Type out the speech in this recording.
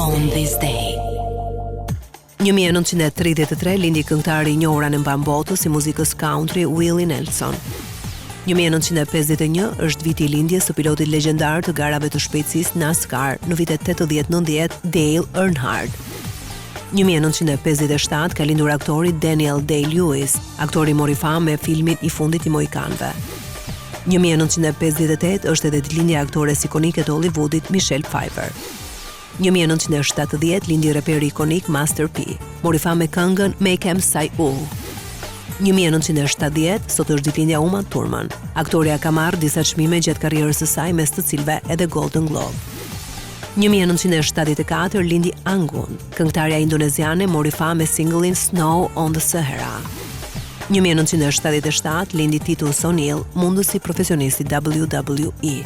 On this day. 1933 lindi këngëtari i njohur në mban botës si muzikës country Willie Nelson. 1951 është viti i lindjes së pilotit legjendar të garave të shpejtësisë NASCAR në vitet 80-90 Dale Earnhardt. 1957 ka lindur aktori Daniel Day-Lewis, aktori mori famë me filmin I fundit I Mohikanëve. 1958 është edhe ditëlindja e aktores ikonike të Hollywoodit Michelle Pfeiffer. 1970 lindi reperi ikonik Master P, mori famë me këngën Make 'Em Say Ooh. 1970 sot është ditëlindja Uma Thurman. Aktoria ka marrë disa çmime gjatë karrierës së saj, mes të cilëve edhe Golden Globe. 1974 lindi Angun, këngëtarja indoneziane mori famë me singullin Snow on the Sahara. 1977 lindi Titus O'Neil, mundësi profesionist I WWE.